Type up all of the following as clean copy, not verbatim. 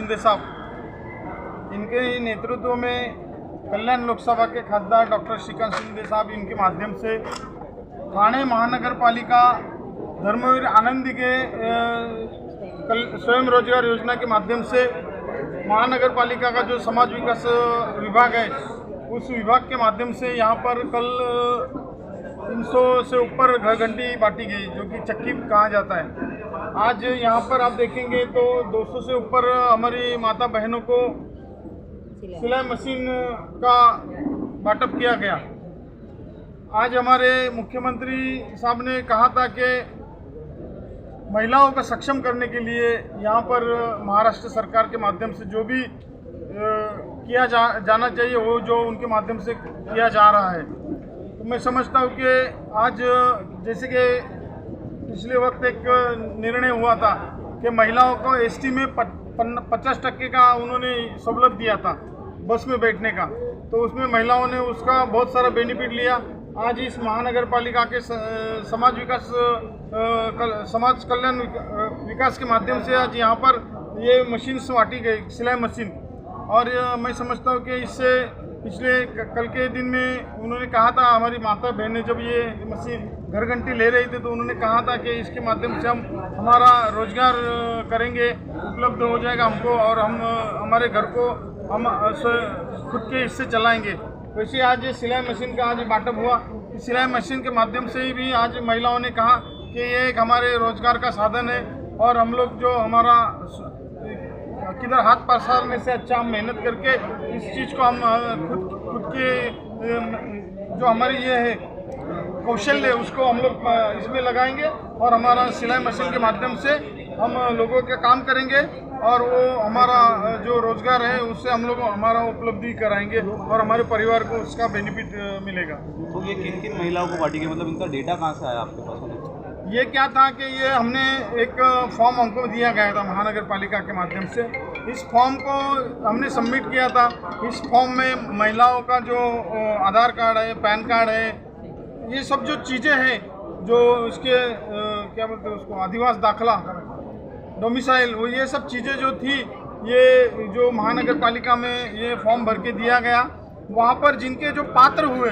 शिंदे साहब, इनके नेतृत्व में कल्याण लोकसभा के खासदार डॉक्टर श्रीकांत शिंदे साहब, इनके माध्यम से ठाणे महानगर पालिका धर्मवीर आनंदी के स्वयं रोजगार योजना के माध्यम से महानगर पालिका का जो समाज विकास विभाग है, उस विभाग के माध्यम से यहाँ पर कल 300 से ऊपर घर घंटी बांटी गई, जो कि चक्की कहा जाता है। आज यहाँ पर आप देखेंगे तो 200 से ऊपर हमारी माता बहनों को सिलाई मशीन का बांटअप किया गया। आज हमारे मुख्यमंत्री साहब ने कहा था कि महिलाओं को सक्षम करने के लिए यहाँ पर महाराष्ट्र सरकार के माध्यम से जो भी किया जाना चाहिए वो जो उनके माध्यम से किया जा रहा है। तो मैं समझता हूँ कि आज जैसे कि पिछले वक्त एक निर्णय हुआ था कि महिलाओं को एसटी में 50% का उन्होंने सहूलत दिया था बस में बैठने का, तो उसमें महिलाओं ने उसका बहुत सारा बेनिफिट लिया। आज इस महानगर पालिका के समाज कल्याण विकास के माध्यम से आज यहाँ पर ये मशीन बांटी गई, सिलाई मशीन। और मैं समझता हूँ कि इससे पिछले कल के दिन में उन्होंने कहा था, हमारी माता बहनें जब ये मशीन घर घंटी ले रही थी तो उन्होंने कहा था कि इसके माध्यम से हम हमारा रोजगार करेंगे, उपलब्ध हो जाएगा हमको, और हम हमारे घर को हम खुद के इससे चलाएंगे। वैसे आज सिलाई मशीन का आज बांटअप हुआ। इस सिलाई मशीन के माध्यम से ही भी आज महिलाओं ने कहा कि ये एक हमारे रोजगार का साधन है, और हम लोग जो हमारा किधर हाथ पसारने से अच्छा हम मेहनत करके इस चीज़ को हम खुद के जो हमारी ये है कौशल है उसको हम लोग इसमें लगाएंगे, और हमारा सिलाई मशीन के माध्यम से हम लोगों के काम करेंगे, और वो हमारा जो रोजगार है उससे हम लोग हमारा उपलब्धि कराएंगे और हमारे परिवार को उसका बेनिफिट मिलेगा। तो ये किन किन महिलाओं को बांटी गई, मतलब इनका डेटा कहाँ से आया आपके पास? ये क्या था कि ये हमने एक फॉर्म हमको दिया गया था महानगर पालिका के माध्यम से, इस फॉर्म को हमने सबमिट किया था। इस फॉर्म में महिलाओं का जो आधार कार्ड है, पैन कार्ड है, ये सब जो चीज़ें हैं, जो इसके क्या बोलते हैं उसको, आदिवास दाखला, डोमिसाइल, वो ये सब चीज़ें जो थी, ये जो महानगर पालिका में ये फॉर्म भर के दिया गया। वहाँ पर जिनके जो पात्र हुए,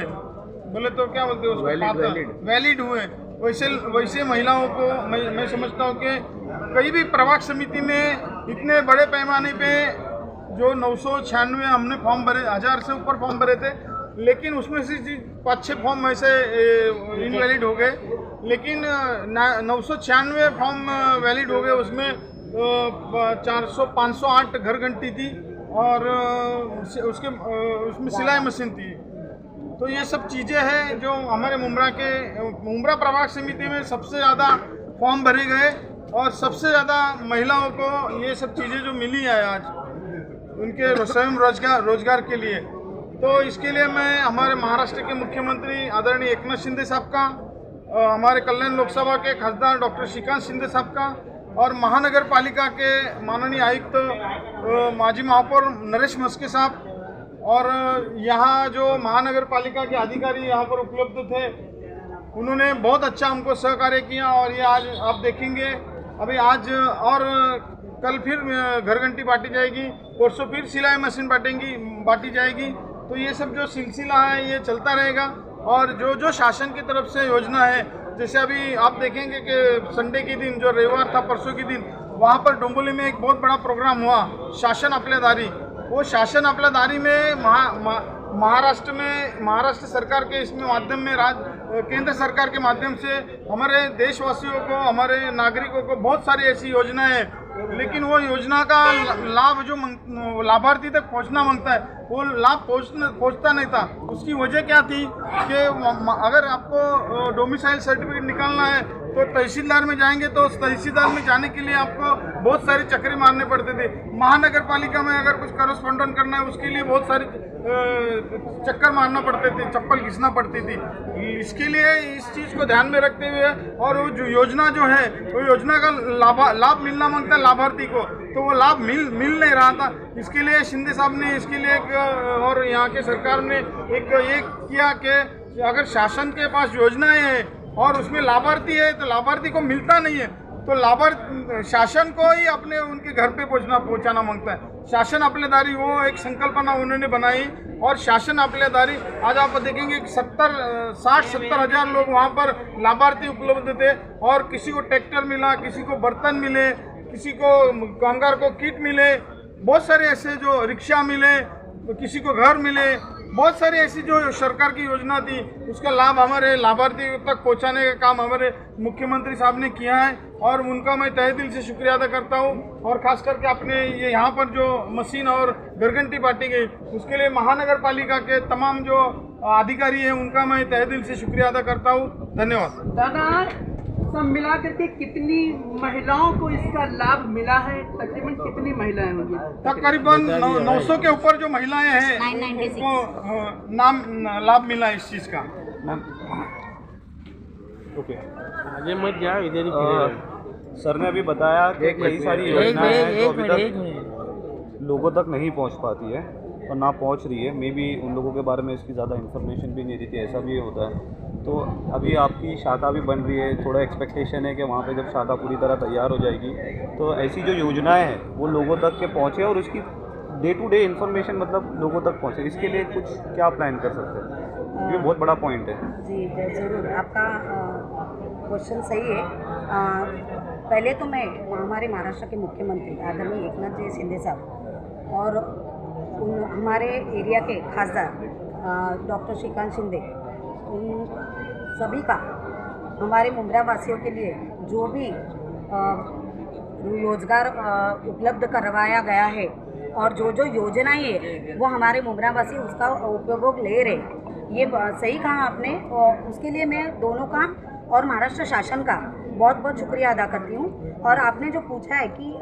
बोले तो क्या बोलते हैं उसको, पात्र वैलिड हुए, वैसे महिलाओं को मैं समझता हूँ कि कई भी प्रभाग समिति में इतने बड़े पैमाने पे जो 996 हमने फॉर्म भरे, 1000 से ऊपर फॉर्म भरे थे, लेकिन उसमें से 5-6 फॉर्म ऐसे इनवैलिड हो गए, लेकिन 996 फॉर्म वैलिड हो गए। उसमें 508 घर घंटी थी, और उसमें सिलाई मशीन थी। तो ये सब चीज़ें हैं जो हमारे मुंब्रा प्रभाग समिति में सबसे ज़्यादा फॉर्म भरे गए, और सबसे ज़्यादा महिलाओं को ये सब चीज़ें जो मिली है आज उनके स्वयं रोजगार के लिए। तो इसके लिए मैं हमारे महाराष्ट्र के मुख्यमंत्री आदरणीय एकनाथ शिंदे साहब का, हमारे कल्याण लोकसभा के खासदार डॉक्टर श्रीकांत शिंदे साहब का, और महानगर पालिका के माननीय आयुक्त माजी महापौर नरेश मस्के साहब, और यहाँ जो महानगर पालिका के अधिकारी यहाँ पर उपलब्ध थे, उन्होंने बहुत अच्छा हमको सहकार्य किया। और ये आज आप देखेंगे, अभी आज और कल फिर घर घंटी बांटी जाएगी, परसों फिर सिलाई मशीन बांटी जाएगी। तो ये सब जो सिलसिला है ये चलता रहेगा, और जो शासन की तरफ से योजना है, जैसे अभी आप देखेंगे कि संडे के दिन, जो रविवार था परसों के दिन, वहाँ पर डोंबिवली में एक बहुत बड़ा प्रोग्राम हुआ, शासन आपल्या दारी। वो शासन आपल्या दारी में महाराष्ट्र सरकार के इसमें माध्यम में केंद्र सरकार के माध्यम से हमारे देशवासियों को, हमारे नागरिकों को बहुत सारी ऐसी योजनाएं हैं, लेकिन वो योजना का लाभ जो लाभार्थी तक पहुंचना मांगता है, वो लाभ पहुंचता नहीं था। उसकी वजह क्या थी कि अगर आपको डोमिसाइल सर्टिफिकेट निकालना है तो तहसीलदार में जाएंगे, तो तहसीलदार में जाने के लिए आपको बहुत सारे चक्कर मारने पड़ते थे। महानगर पालिका में अगर कुछ करस्पॉन्डेंट करना है उसके लिए बहुत सारे चक्कर मारना पड़ते थे, चप्पल घिसना पड़ती थी। इसके लिए इस चीज़ को ध्यान में रखते हुए, और वो जो योजना जो है वो योजना का लाभ मिलना मांगता है लाभार्थी को, तो वो लाभ मिल नहीं रहा था। इसके लिए शिंदे साहब ने इसके लिए और यहाँ के सरकार ने एक किया कि अगर शासन के पास योजनाएं हैं और उसमें लाभार्थी है तो लाभार्थी को मिलता नहीं है, तो लाभार्थी शासन को ही अपने उनके घर पे पहुंचाना मांगता है। शासन अपलेदारी वो एक संकल्पना उन्होंने बनाई और शासन अपलेदारी आज आप देखेंगे 60-70 हज़ार लोग वहाँ पर लाभार्थी उपलब्ध थे और किसी को ट्रैक्टर मिला, किसी को बर्तन मिले, किसी को कामगार को किट मिले, बहुत सारे ऐसे जो रिक्शा मिले, किसी को घर मिले, बहुत सारी ऐसी जो सरकार की योजना थी उसका लाभ हमारे लाभार्थियों तक पहुंचाने का काम हमारे मुख्यमंत्री साहब ने किया है और उनका मैं तहे दिल से शुक्रिया अदा करता हूं। और खास करके अपने ये यहाँ पर जो मशीन और घरघंटी बांटी गई उसके लिए महानगर पालिका के तमाम जो अधिकारी हैं उनका मैं तहे दिल से शुक्रिया अदा करता हूँ। धन्यवाद। दादा, सब मिला करके कितनी महिलाओं को इसका लाभ मिला है? तकरीबन कितनी महिलाएं होंगी? तकरीबन 900 के ऊपर जो महिलाएं हैं उनको नाम लाभ मिला इस चीज़ का। ओके, आगे मत जाओ, इधर ही फिरे। सर ने अभी बताया कि कई सारी योजनाएं हैं जो अभी तक लोगों तक नहीं पहुंच पाती है और ना पहुंच रही है। मे बी उन लोगों के बारे में इसकी ज़्यादा इन्फॉर्मेशन भी नहीं रहती, ऐसा भी होता है। तो अभी आपकी शाखा भी बन रही है, थोड़ा एक्सपेक्टेशन है कि वहाँ पे जब शाखा पूरी तरह तैयार हो जाएगी तो ऐसी जो योजनाएं हैं वो लोगों तक के पहुँचे और उसकी डे टू डे इन्फॉर्मेशन मतलब लोगों तक पहुँचे। इसके लिए कुछ क्या प्लान कर सकते हैं? ये बहुत बड़ा पॉइंट है। जी ज़रूर, आपका क्वेश्चन सही है। पहले तो मैं हमारे महाराष्ट्र के मुख्यमंत्री आदरणीय एकनाथ जी शिंदे साहब और हमारे एरिया के खासदार डॉक्टर श्रीकांत शिंदे, उन सभी का हमारे मुंब्रा वासियों के लिए जो भी रोजगार उपलब्ध करवाया गया है और जो जो योजनाएं है वो हमारे मुंब्रा वासी उसका उपयोग ले रहे, ये सही कहा आपने। और उसके लिए मैं दोनों का और महाराष्ट्र शासन का बहुत बहुत शुक्रिया अदा करती हूँ। और आपने जो पूछा है कि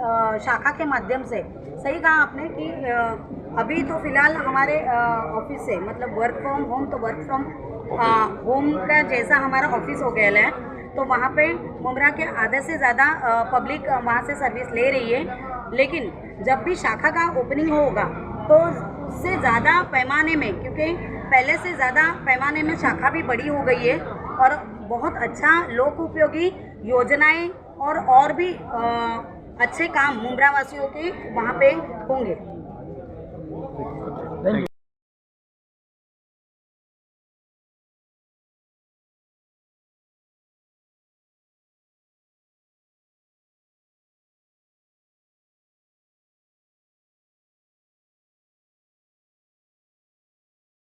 शाखा के माध्यम से, सही कहा आपने कि अभी तो फ़िलहाल हमारे ऑफिस से मतलब वर्क फ्रॉम होम, तो वर्क फ्रॉम होम का जैसा हमारा ऑफिस हो गया है, तो वहाँ पे मुंब्रा के आधे से ज़्यादा पब्लिक वहाँ से सर्विस ले रही है। लेकिन जब भी शाखा का ओपनिंग होगा तो उससे ज़्यादा पैमाने में, क्योंकि पहले से ज़्यादा पैमाने में शाखा भी बड़ी हो गई है और बहुत अच्छा लोक उपयोगी योजनाएं और भी अच्छे काम मुंब्रा वासियों के वहाँ पे होंगे।